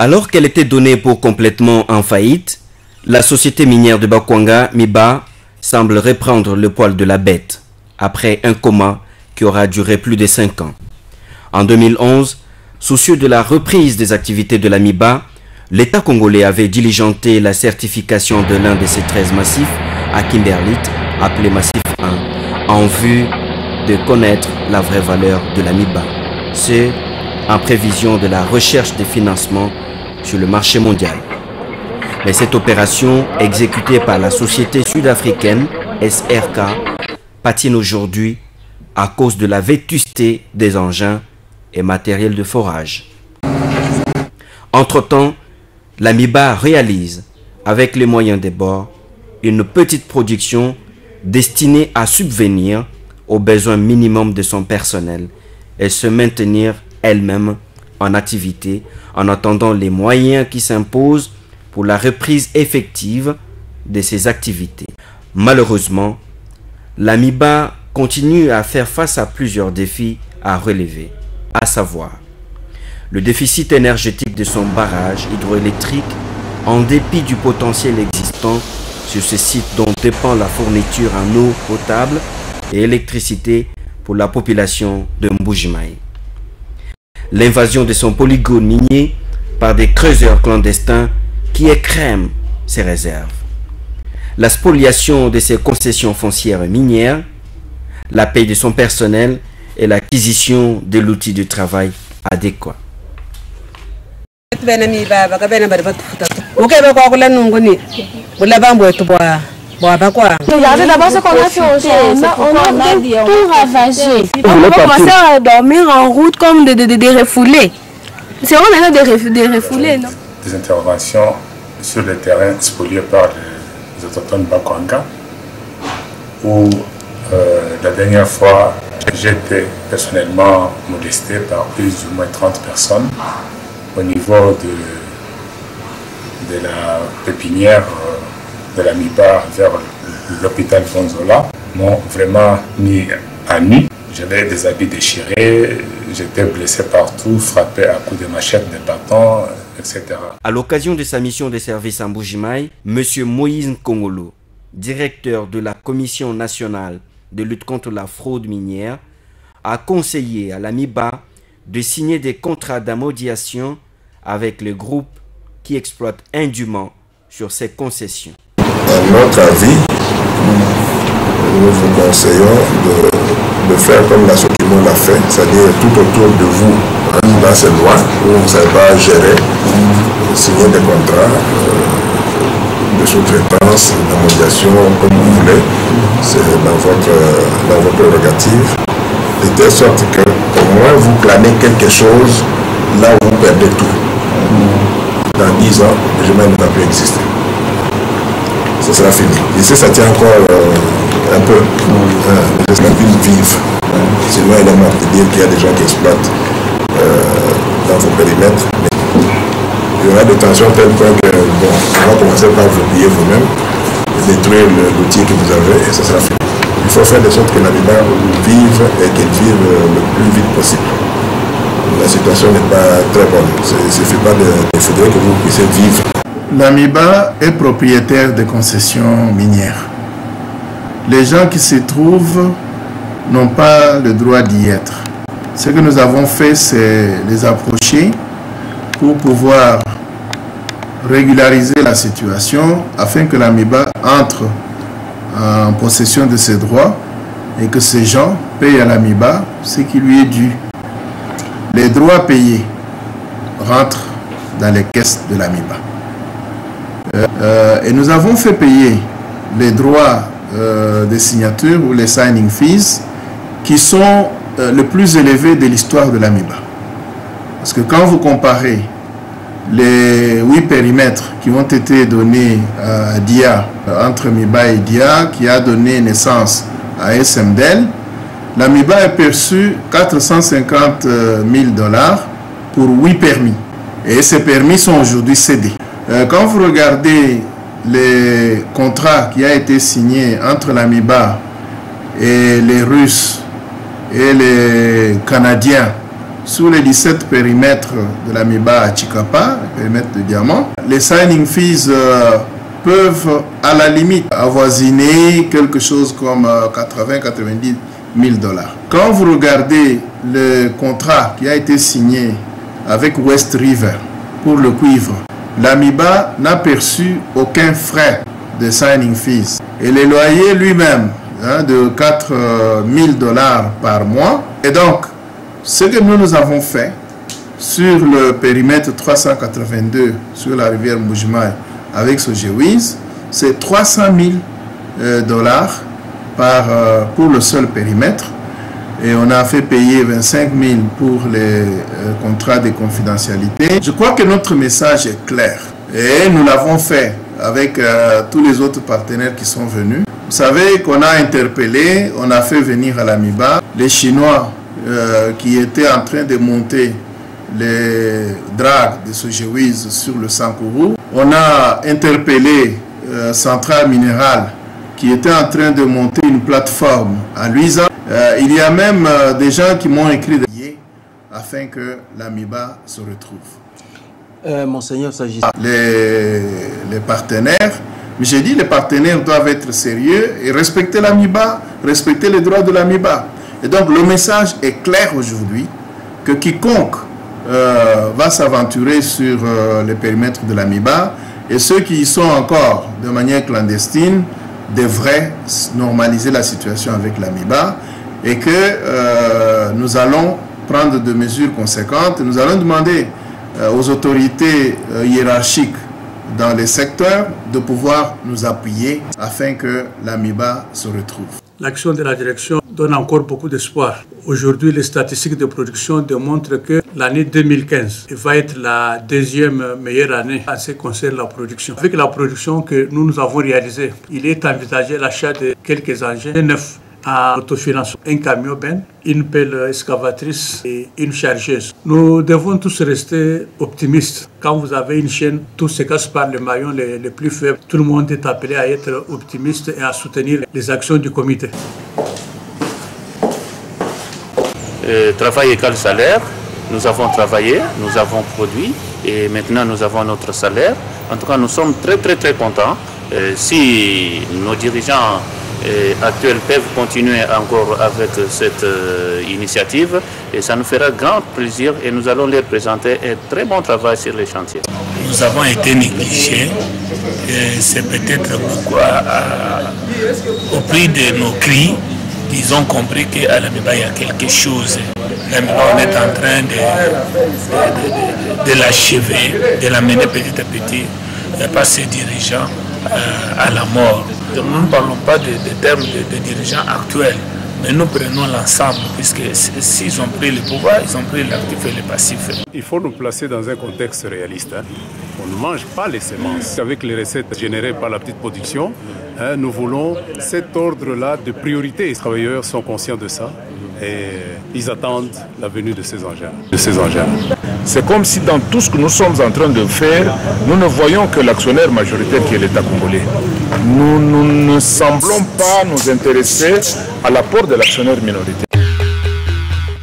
Alors qu'elle était donnée pour complètement en faillite, la société minière de Bakwanga, MIBA, semble reprendre le poil de la bête, après un coma qui aura duré plus de 5 ans. En 2011, soucieux de la reprise des activités de la MIBA, l'État congolais avait diligenté la certification de l'un de ses 13 massifs à Kimberley, appelé Massif 1, en vue de connaître la vraie valeur de la MIBA. Ce, en prévision de la recherche de financement sur le marché mondial. Mais cette opération, exécutée par la société sud-africaine SRK, patine aujourd'hui à cause de la vétusté des engins et matériel de forage. Entre-temps, la MIBA réalise, avec les moyens des bords, une petite production destinée à subvenir aux besoins minimums de son personnel et se maintenir elle-même en activité en attendant les moyens qui s'imposent pour la reprise effective de ses activités. Malheureusement, la MIBA continue à faire face à plusieurs défis à relever, à savoir le déficit énergétique de son barrage hydroélectrique en dépit du potentiel existant sur ce site dont dépend la fourniture en eau potable et électricité pour la population de Mbuji-Mayi. L'invasion de son polygone minier par des creuseurs clandestins qui écrèment ses réserves. La spoliation de ses concessions foncières minières, la paie de son personnel et l'acquisition de l'outil de travail adéquat. Regardez d'abord ce qu'on a fait aujourd'hui. On a tout ravagé. On va commencer à dormir en route comme des refoulés. C'est vraiment des refoulés, non? Des interventions sur le terrain spoliés par les autochtones Bakwanga, où la dernière fois, j'ai été personnellement molesté par plus ou moins 30 personnes au niveau de la pépinière de la MIBA vers l'hôpital Gonzola. M'ont vraiment mis à nu. J'avais des habits déchirés, j'étais blessé partout, frappé à coups de machette, de bâtons, etc. À l'occasion de sa mission de service en Mbuji-Mayi, M. Moïse Nkongolo, directeur de la Commission nationale de lutte contre la fraude minière, a conseillé à la MIBA de signer des contrats d'amodiation avec les groupes qui exploitent indûment sur ces concessions. À notre avis, nous vous conseillons de faire comme la Sokimo l'a fait, c'est-à-dire tout autour de vous, dans ces lois où vous savez pas gérer, signer des contrats de sous-traitance, d'amodiation, comme vous voulez, c'est dans votre prérogative, de telle sorte que au moins vous planez quelque chose là où vous perdez tout. Dans 10 ans, le chemin ne va plus exister. Ça sera fini. Ici, ça tient encore un peu. C'est une ville vive. Sinon, il est mort de dire qu'il y a des gens qui exploitent dans vos périmètres. Mais il y aura des tensions telles point que, bon, on va commencer par vous oublier vous-même, détruire l'outil que vous avez et ça sera fini. Il faut faire de sorte que la MIBA vive et qu'elle vive le plus vite possible. La situation n'est pas très bonne. Il ne suffit pas il faudrait que vous puissiez vivre. La MIBA est propriétaire de concessions minières. Les gens qui s'y trouvent n'ont pas le droit d'y être. Ce que nous avons fait, c'est les approcher pour pouvoir régulariser la situation afin que la MIBA entre en possession de ses droits et que ces gens payent à la MIBA ce qui lui est dû. Les droits payés rentrent dans les caisses de la MIBA. Et nous avons fait payer les droits de signature ou les signing fees qui sont le plus élevés de l'histoire de la MIBA. Parce que quand vous comparez les 8 périmètres qui ont été donnés à DIA, entre MIBA et DIA, qui a donné naissance à SMDL, la MIBA a perçu 450 000 $ pour 8 permis. Et ces permis sont aujourd'hui cédés. Quand vous regardez les contrats qui ont été signés entre la MIBA et les Russes et les Canadiens sur les 17 périmètres de la MIBA à Chikapa, le périmètre de diamant. Les signing fees peuvent à la limite avoisiner quelque chose comme 80-90 000 $. Quand vous regardez le contrat qui a été signé avec West River pour le cuivre, la MIBA n'a perçu aucun frais de signing fees. Et les loyers lui-même, de 4 000 $ par mois. Et donc, ce que nous avons fait sur le périmètre 382 sur la rivière Mbujimayi avec Sogewiz, c'est 300 000 $ pour le seul périmètre. Et on a fait payer 25 000 pour les contrats de confidentialité. Je crois que notre message est clair. Et nous l'avons fait avec tous les autres partenaires qui sont venus. Vous savez qu'on a interpellé, on a fait venir à la MIBA les Chinois qui étaient en train de monter les dragues de Sogewiz sur le Sankourou. On a interpellé Centrale Minérale qui était en train de monter une plateforme à Luisa. Il y a même des gens qui m'ont écrit des billets afin que la MIBA se retrouve. Monseigneur, s'agissant les partenaires, mais j'ai dit les partenaires doivent être sérieux et respecter la MIBA, respecter les droits de la MIBA. Et donc le message est clair aujourd'hui que quiconque va s'aventurer sur les périmètres de la MIBA et ceux qui y sont encore de manière clandestine devraient normaliser la situation avec la MIBA et que nous allons prendre des mesures conséquentes. Nous allons demander aux autorités hiérarchiques dans les secteurs de pouvoir nous appuyer afin que la MIBA se retrouve. L'action de la direction donne encore beaucoup d'espoir. Aujourd'hui, les statistiques de production démontrent que l'année 2015 va être la deuxième meilleure année en ce qui concerne la production. Avec la production que nous avons réalisée, il est envisagé l'achat de quelques engins neufs à autofinance, un camion ben, une pelle excavatrice et une chargeuse. Nous devons tous rester optimistes. Quand vous avez une chaîne, tout se casse par les maillons les plus faibles. Tout le monde est appelé à être optimiste et à soutenir les actions du comité. Travail égale salaire. Nous avons travaillé, nous avons produit et maintenant nous avons notre salaire. En tout cas, nous sommes très contents. Si nos dirigeants actuels peuvent continuer encore avec cette initiative et ça nous fera grand plaisir et nous allons leur présenter un très bon travail sur les chantiers. Nous avons été négligés et c'est peut-être pourquoi au prix de nos cris, ils ont compris qu'à la MIBA il y a quelque chose. La MIBA, on est en train de l'achever, de l'amener petit à petit par ses dirigeants à la mort. Nous ne parlons pas des termes de dirigeants actuels, mais nous prenons l'ensemble, puisque s'ils ont pris le pouvoir, ils ont pris l'actif et le passif. Il faut nous placer dans un contexte réaliste. On ne mange pas les semences. Avec les recettes générées par la petite production, nous voulons cet ordre-là de priorité. Les travailleurs sont conscients de ça et ils attendent la venue de ces engins. C'est comme si dans tout ce que nous sommes en train de faire, nous ne voyons que l'actionnaire majoritaire qui est l'État congolais. Nous ne semblons pas nous intéresser à l'apport de l'actionnaire minoritaire.